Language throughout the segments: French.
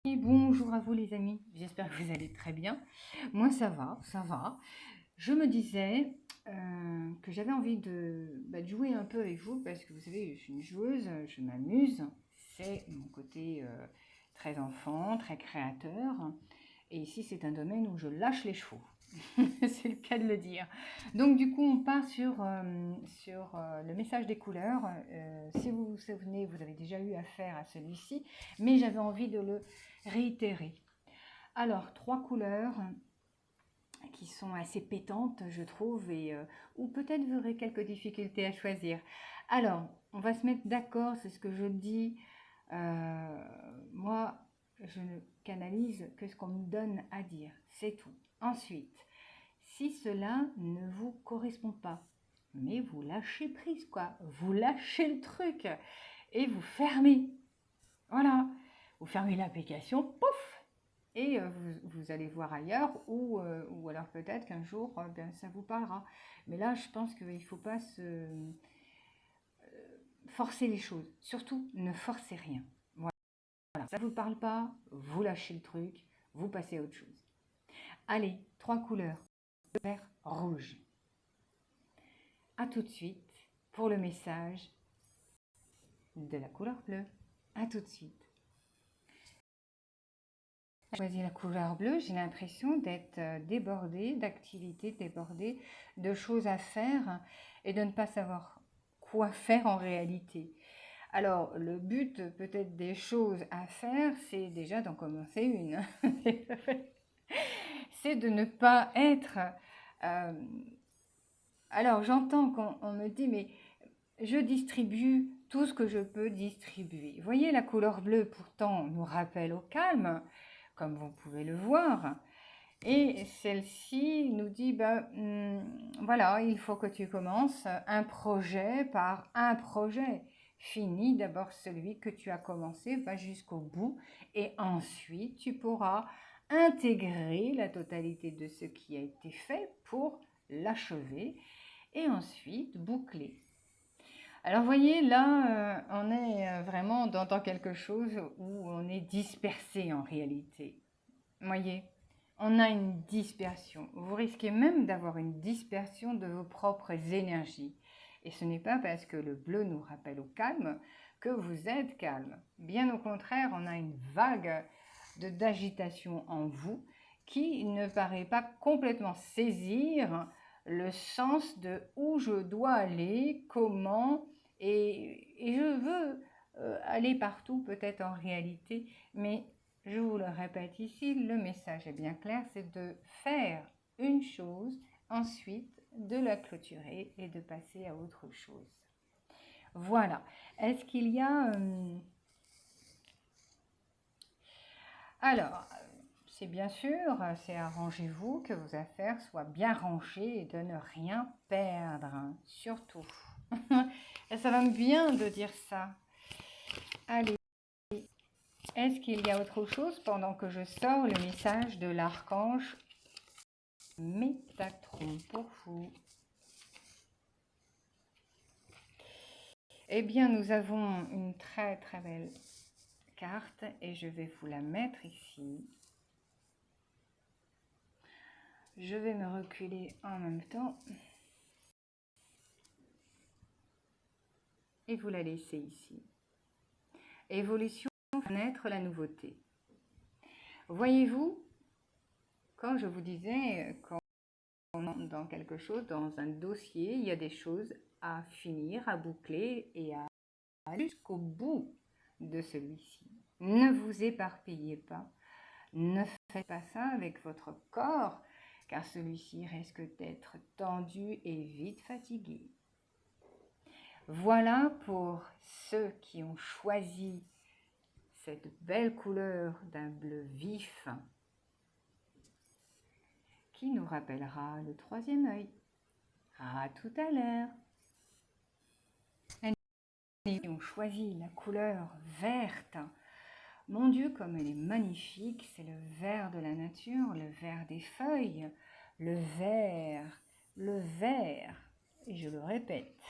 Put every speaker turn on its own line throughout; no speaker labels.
Et bonjour à vous les amis, j'espère que vous allez très bien. Moi ça va, ça va. Je me disais que j'avais envie de jouer un peu avec vous parce que vous savez, je suis une joueuse, je m'amuse. C'est mon côté très enfant, très créateur. Et ici c'est un domaine où je lâche les chevaux. C'est le cas de le dire. Donc du coup, on part sur le message des couleurs. Si vous vous souvenez, vous avez déjà eu affaire à celui-ci, mais j'avais envie de le réitérer. Alors, trois couleurs qui sont assez pétantes, je trouve, et ou peut-être vous aurez quelques difficultés à choisir. Alors, on va se mettre d'accord, c'est ce que je dis. Moi, je ne canalise que ce qu'on me donne à dire, c'est tout. Ensuite, si cela ne vous correspond pas, mais vous lâchez prise, quoi. Vous lâchez le truc et vous fermez. Voilà. Vous fermez l'application, pouf, et vous allez voir ailleurs, ou alors peut-être qu'un jour, ben, ça vous parlera. Mais là, je pense qu'il ne faut pas se forcer les choses. Surtout, ne forcez rien. Voilà. Ça ne vous parle pas, vous lâchez le truc, vous passez à autre chose. Allez, trois couleurs. Vert, rouge. À tout de suite pour le message de la couleur bleue. À tout de suite. J'ai choisi la couleur bleue, j'ai l'impression d'être débordée d'activités, débordée de choses à faire et de ne pas savoir quoi faire en réalité. Alors, le but peut-être des choses à faire, c'est déjà d'en commencer une. C'est de ne pas être... euh, alors, j'entends qu'on me dit, mais je distribue tout ce que je peux distribuer. Vous voyez, la couleur bleue, pourtant, nous rappelle au calme, comme vous pouvez le voir. Et celle-ci nous dit, voilà, il faut que tu commences un projet par un projet. Finis d'abord celui que tu as commencé, va jusqu'au bout, et ensuite tu pourras intégrer la totalité de ce qui a été fait pour l'achever, et ensuite boucler. Alors, vous voyez, là, on est vraiment dans quelque chose où on est dispersé en réalité. Vous voyez, on a une dispersion. Vous risquez même d'avoir une dispersion de vos propres énergies. Et ce n'est pas parce que le bleu nous rappelle au calme que vous êtes calme. Bien au contraire, on a une vague d'agitation en vous qui ne paraît pas complètement saisir le sens de où je dois aller, comment, et je veux aller partout peut-être en réalité, mais je vous le répète ici, le message est bien clair, c'est de faire une chose, ensuite de la clôturer et de passer à autre chose. Voilà. Est-ce qu'il y a... Alors, c'est bien sûr, c'est arrangez-vous que vos affaires soient bien rangées et de ne rien perdre, hein, surtout. Ça va bien de dire ça. Allez, est-ce qu'il y a autre chose pendant que je sors le message de l'archange Métatron pour vous? Eh bien, nous avons une très très belle carte et je vais vous la mettre ici. Je vais me reculer en même temps et vous la laisser ici. Évolution, fenêtre, la nouveauté. Voyez-vous, quand je vous disais qu'on est dans quelque chose, dans un dossier, il y a des choses à finir, à boucler et à aller jusqu'au bout de celui-ci. Ne vous éparpillez pas. Ne faites pas ça avec votre corps, car celui-ci risque d'être tendu et vite fatigué. Voilà pour ceux qui ont choisi cette belle couleur d'un bleu vif qui nous rappellera le troisième œil. À tout à l'heure. Et qui ont choisi la couleur verte. Mon Dieu, comme elle est magnifique, c'est le vert de la nature, le vert des feuilles, le vert, et je le répète,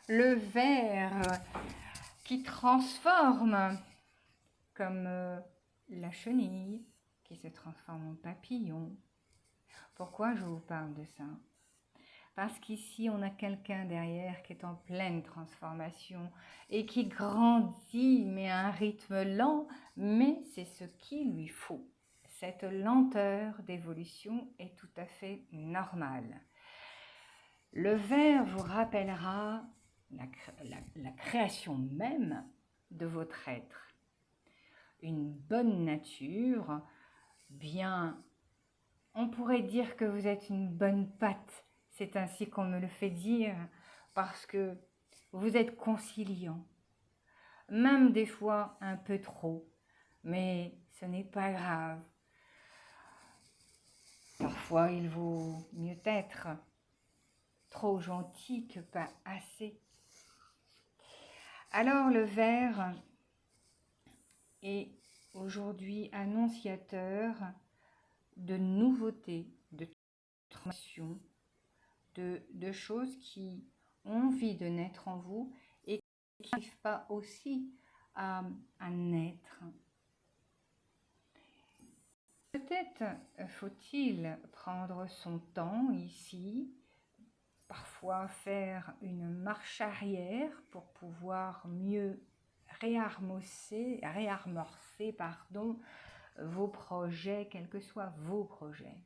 le vert qui transforme, comme la chenille qui se transforme en papillon. Pourquoi je vous parle de ça? Parce qu'ici, on a quelqu'un derrière qui est en pleine transformation et qui grandit, mais à un rythme lent, mais c'est ce qu'il lui faut. Cette lenteur d'évolution est tout à fait normale. Le ver vous rappellera la création même de votre être. Une bonne nature, bien, on pourrait dire que vous êtes une bonne pâte. C'est ainsi qu'on me le fait dire, parce que vous êtes conciliant, même des fois un peu trop, mais ce n'est pas grave. Parfois, il vaut mieux être trop gentil que pas assez. Alors, le ver est aujourd'hui annonciateur de nouveautés, de transformations, de choses qui ont envie de naître en vous et qui n'arrivent pas aussi à naître. Peut-être faut-il prendre son temps ici, parfois faire une marche arrière pour pouvoir mieux réamorcer vos projets, quels que soient vos projets.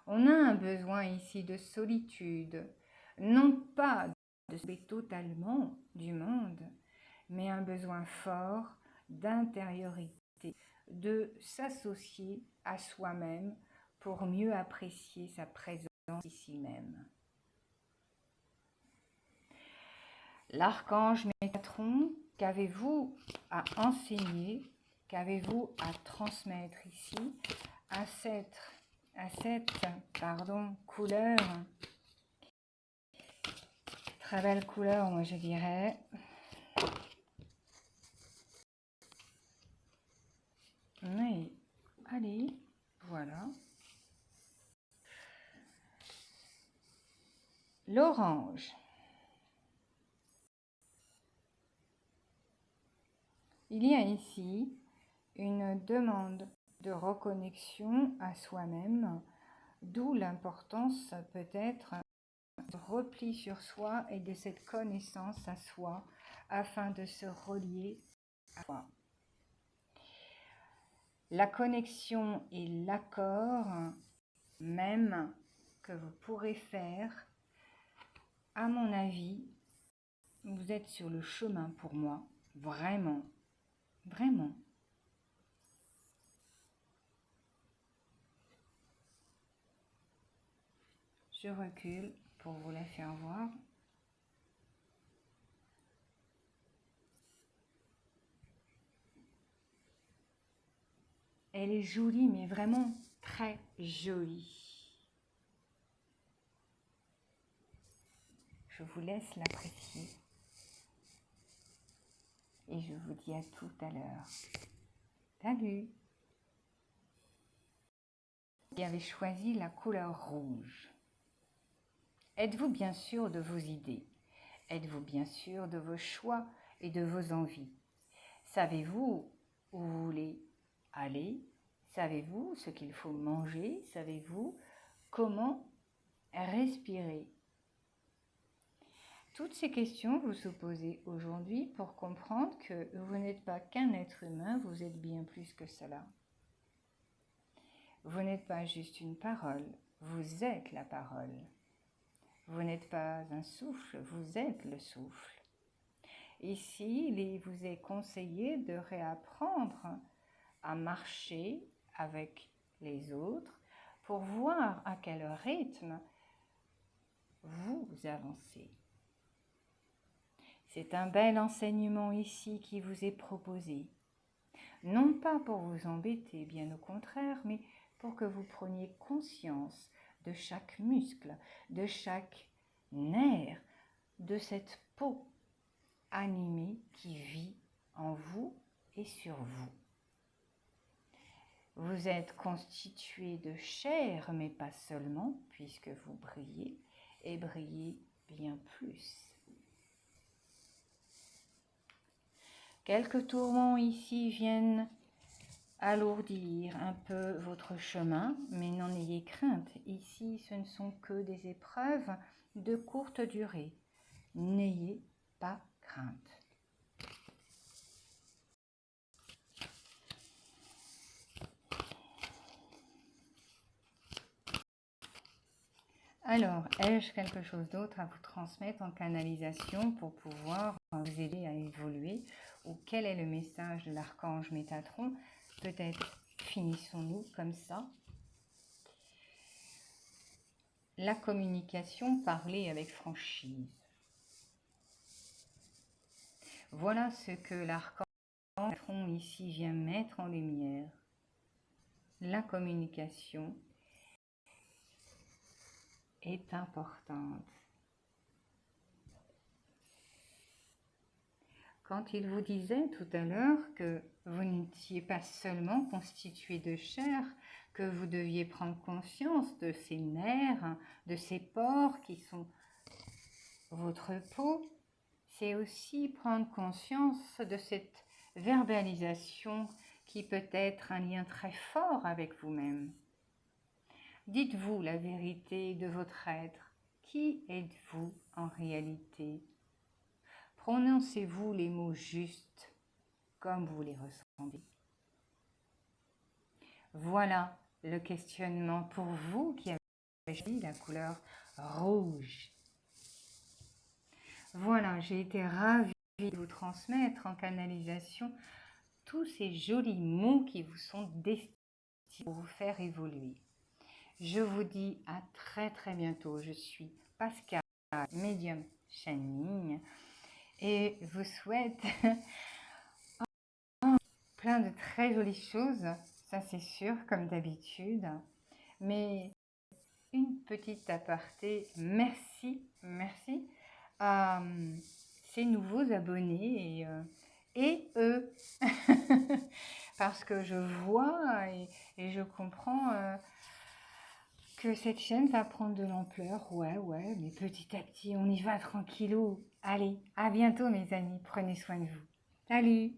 On a un besoin ici de solitude, non pas de se séparer totalement du monde, mais un besoin fort d'intériorité, de s'associer à soi-même pour mieux apprécier sa présence ici même. L'archange Métatron, qu'avez-vous à enseigner, qu'avez-vous à transmettre ici à cette couleur, très belle couleur, moi je dirais. Oui, allez, voilà. L'orange. Il y a ici une demande de reconnexion à soi-même, d'où l'importance peut-être de repli sur soi et de cette connaissance à soi afin de se relier à soi. La connexion et l'accord même que vous pourrez faire, à mon avis, vous êtes sur le chemin pour moi, vraiment, vraiment. Je recule pour vous la faire voir. Elle est jolie, mais vraiment très jolie. Je vous laisse l'apprécier. Et je vous dis à tout à l'heure. Salut! Vous avez choisi la couleur rouge. Êtes-vous bien sûr de vos idées? Êtes-vous bien sûr de vos choix et de vos envies? Savez-vous où vous voulez aller? Savez-vous ce qu'il faut manger? Savez-vous comment respirer? Toutes ces questions vous se posez aujourd'hui pour comprendre que vous n'êtes pas qu'un être humain, vous êtes bien plus que cela. Vous n'êtes pas juste une parole, vous êtes la parole. Vous n'êtes pas un souffle, vous êtes le souffle. Ici, il vous est conseillé de réapprendre à marcher avec les autres pour voir à quel rythme vous avancez. C'est un bel enseignement ici qui vous est proposé. Non pas pour vous embêter, bien au contraire, mais pour que vous preniez conscience de chaque muscle, de chaque nerf, de cette peau animée qui vit en vous et sur vous. Vous êtes constitué de chair, mais pas seulement, puisque vous brillez, et brillez bien plus. Quelques tourments ici viennent alourdir un peu votre chemin, mais n'en ayez crainte. Ici, ce ne sont que des épreuves de courte durée. N'ayez pas crainte. Alors, ai-je quelque chose d'autre à vous transmettre en canalisation pour pouvoir vous aider à évoluer? Ou quel est le message de l'archange Métatron? Peut-être finissons-nous comme ça. La communication, parler avec franchise. Voilà ce que l'archange Métatron ici vient mettre en lumière. La communication est importante. Quand il vous disait tout à l'heure que vous n'étiez pas seulement constitué de chair, que vous deviez prendre conscience de ces nerfs, de ces pores qui sont votre peau, c'est aussi prendre conscience de cette verbalisation qui peut être un lien très fort avec vous-même. Dites-vous la vérité de votre être. Qui êtes-vous en réalité? Prononcez-vous les mots justes comme vous les ressentez. Voilà le questionnement pour vous qui avez choisi la couleur rouge. Voilà, j'ai été ravie de vous transmettre en canalisation tous ces jolis mots qui vous sont destinés pour vous faire évoluer. Je vous dis à très bientôt. Je suis Pascal, médium Channing, et vous souhaite plein de très jolies choses, ça c'est sûr, comme d'habitude. Mais une petite aparté, merci à ces nouveaux abonnés et eux, parce que je vois et je comprends que cette chaîne va prendre de l'ampleur. Ouais, mais petit à petit, on y va tranquillou. Allez, à bientôt mes amis, prenez soin de vous. Salut!